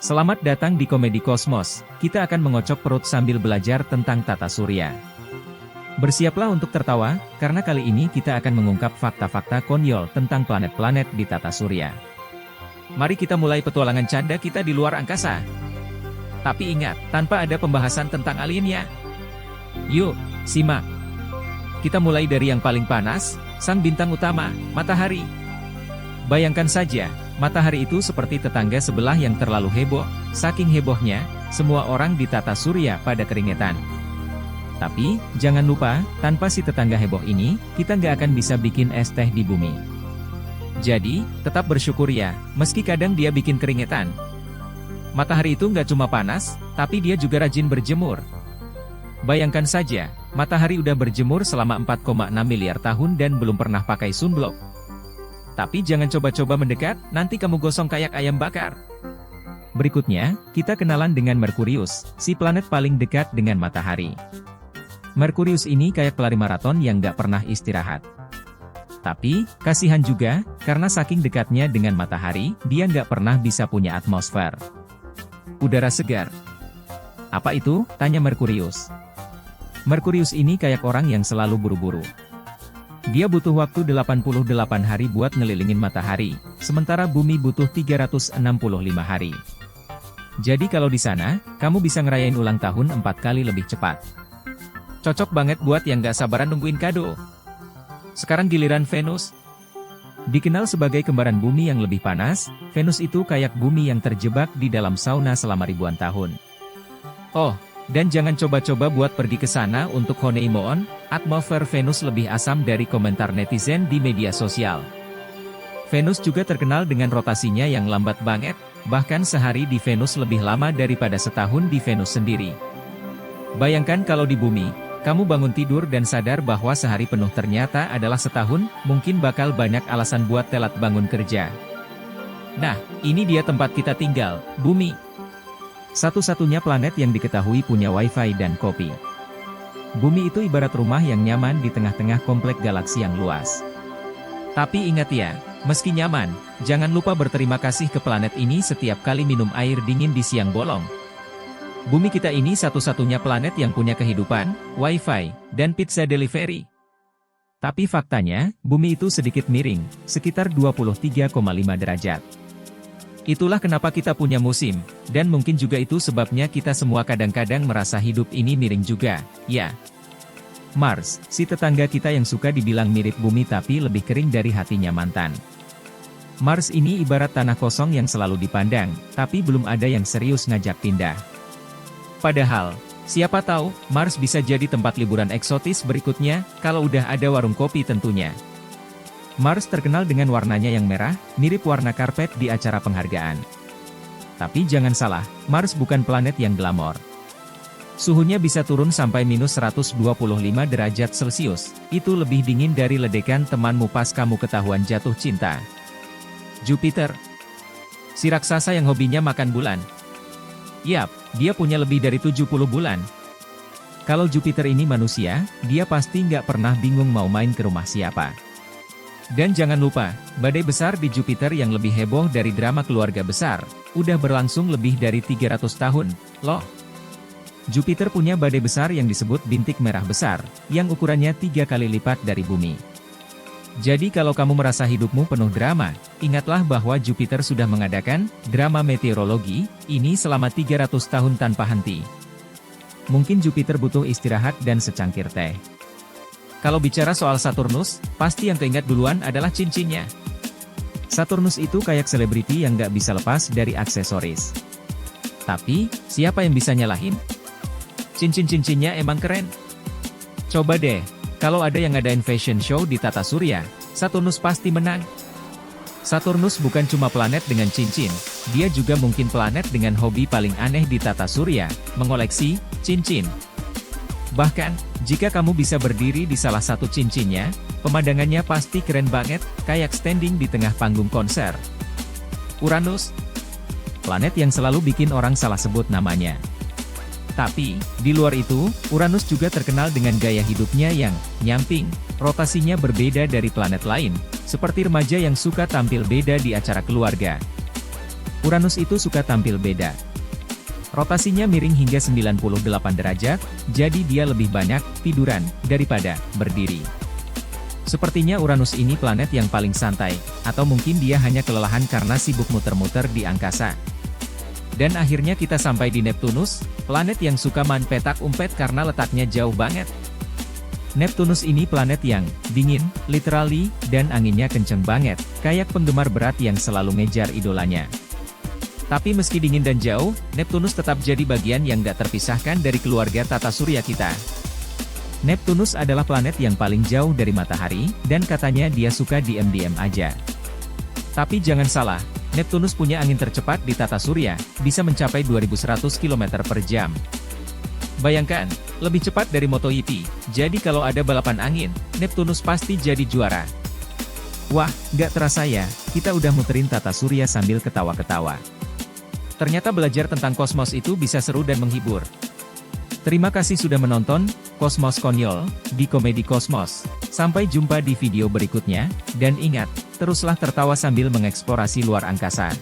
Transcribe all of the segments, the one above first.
Selamat datang di Komedi Kosmos, kita akan mengocok perut sambil belajar tentang tata surya. Bersiaplah untuk tertawa, karena kali ini kita akan mengungkap fakta-fakta konyol tentang planet-planet di tata surya. Mari kita mulai petualangan canda kita di luar angkasa. Tapi ingat, tanpa ada pembahasan tentang alien ya. Yuk, simak. Kita mulai dari yang paling panas, sang bintang utama, matahari. Bayangkan saja, matahari itu seperti tetangga sebelah yang terlalu heboh. Saking hebohnya, semua orang di tata surya pada keringetan. Tapi, jangan lupa, tanpa si tetangga heboh ini, kita nggak akan bisa bikin es teh di bumi. Jadi, tetap bersyukur ya, meski kadang dia bikin keringetan. Matahari itu nggak cuma panas, tapi dia juga rajin berjemur. Bayangkan saja, matahari udah berjemur selama 4,6 miliar tahun dan belum pernah pakai sunblock. Tapi jangan coba-coba mendekat, nanti kamu gosong kayak ayam bakar. Berikutnya, kita kenalan dengan Merkurius, si planet paling dekat dengan matahari. Merkurius ini kayak pelari maraton yang nggak pernah istirahat. Tapi, kasihan juga, karena saking dekatnya dengan matahari, dia nggak pernah bisa punya atmosfer. Udara segar. Apa itu? Tanya Merkurius. Merkurius ini kayak orang yang selalu buru-buru. Dia butuh waktu 88 hari buat ngelilingin matahari, sementara bumi butuh 365 hari. Jadi kalau di sana, kamu bisa ngerayain ulang tahun 4 kali lebih cepat. Cocok banget buat yang gak sabaran nungguin kado. Sekarang giliran Venus. Dikenal sebagai kembaran bumi yang lebih panas, Venus itu kayak bumi yang terjebak di dalam sauna selama ribuan tahun. Oh, dan jangan coba-coba buat pergi ke sana untuk honeymoon, atmosfer Venus lebih asam dari komentar netizen di media sosial. Venus juga terkenal dengan rotasinya yang lambat banget, bahkan sehari di Venus lebih lama daripada setahun di Venus sendiri. Bayangkan kalau di bumi, kamu bangun tidur dan sadar bahwa sehari penuh ternyata adalah setahun, mungkin bakal banyak alasan buat telat bangun kerja. Nah, ini dia tempat kita tinggal, bumi. Satu-satunya planet yang diketahui punya wifi dan kopi. Bumi itu ibarat rumah yang nyaman di tengah-tengah komplek galaksi yang luas. Tapi ingat ya, meski nyaman, jangan lupa berterima kasih ke planet ini setiap kali minum air dingin di siang bolong. Bumi kita ini satu-satunya planet yang punya kehidupan, wifi, dan pizza delivery. Tapi faktanya, bumi itu sedikit miring, sekitar 23,5 derajat. Itulah kenapa kita punya musim, dan mungkin juga itu sebabnya kita semua kadang-kadang merasa hidup ini miring juga, ya. Mars, si tetangga kita yang suka dibilang mirip bumi tapi lebih kering dari hatinya mantan. Mars ini ibarat tanah kosong yang selalu dipandang, tapi belum ada yang serius ngajak pindah. Padahal, siapa tahu, Mars bisa jadi tempat liburan eksotis berikutnya, kalau udah ada warung kopi tentunya. Mars terkenal dengan warnanya yang merah, mirip warna karpet di acara penghargaan. Tapi jangan salah, Mars bukan planet yang glamor. Suhunya bisa turun sampai minus 125 derajat Celcius, itu lebih dingin dari ledekan temanmu pas kamu ketahuan jatuh cinta. Jupiter, si raksasa yang hobinya makan bulan. Yap, dia punya lebih dari 70 bulan. Kalau Jupiter ini manusia, dia pasti nggak pernah bingung mau main ke rumah siapa. Dan jangan lupa, badai besar di Jupiter yang lebih heboh dari drama keluarga besar, udah berlangsung lebih dari 300 tahun, loh. Jupiter punya badai besar yang disebut bintik merah besar, yang ukurannya 3 kali lipat dari bumi. Jadi kalau kamu merasa hidupmu penuh drama, ingatlah bahwa Jupiter sudah mengadakan drama meteorologi ini selama 300 tahun tanpa henti. Mungkin Jupiter butuh istirahat dan secangkir teh. Kalau bicara soal Saturnus, pasti yang keingat duluan adalah cincinnya. Saturnus itu kayak selebriti yang nggak bisa lepas dari aksesoris. Tapi, siapa yang bisa nyalahin? Cincin-cincinnya emang keren. Coba deh. Kalau ada yang ngadain fashion show di tata surya, Saturnus pasti menang. Saturnus bukan cuma planet dengan cincin, dia juga mungkin planet dengan hobi paling aneh di tata surya, mengoleksi cincin. Bahkan, jika kamu bisa berdiri di salah satu cincinnya, pemandangannya pasti keren banget, kayak standing di tengah panggung konser. Uranus, planet yang selalu bikin orang salah sebut namanya. Tapi, di luar itu, Uranus juga terkenal dengan gaya hidupnya yang nyamping, rotasinya berbeda dari planet lain, seperti remaja yang suka tampil beda di acara keluarga. Uranus itu suka tampil beda. Rotasinya miring hingga 98 derajat, jadi dia lebih banyak tiduran daripada berdiri. Sepertinya Uranus ini planet yang paling santai, atau mungkin dia hanya kelelahan karena sibuk muter-muter di angkasa. Dan akhirnya kita sampai di Neptunus, planet yang suka main petak umpet karena letaknya jauh banget. Neptunus ini planet yang dingin, literally, dan anginnya kenceng banget, kayak penggemar berat yang selalu ngejar idolanya. Tapi meski dingin dan jauh, Neptunus tetap jadi bagian yang gak terpisahkan dari keluarga tata surya kita. Neptunus adalah planet yang paling jauh dari matahari, dan katanya dia suka diam-diam aja. Tapi jangan salah, Neptunus punya angin tercepat di tata surya, bisa mencapai 2100 km per jam. Bayangkan, lebih cepat dari MotoGP, jadi kalau ada balapan angin, Neptunus pasti jadi juara. Wah, gak terasa ya, kita udah muterin tata surya sambil ketawa-ketawa. Ternyata belajar tentang kosmos itu bisa seru dan menghibur. Terima kasih sudah menonton Kosmos Konyol di Komedi Kosmos. Sampai jumpa di video berikutnya, dan ingat, teruslah tertawa sambil mengeksplorasi luar angkasa.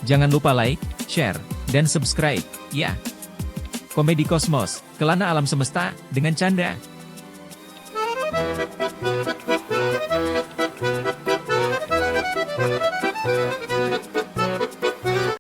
Jangan lupa like, share, dan subscribe, ya. Komedi Kosmos, kelana alam semesta, dengan canda.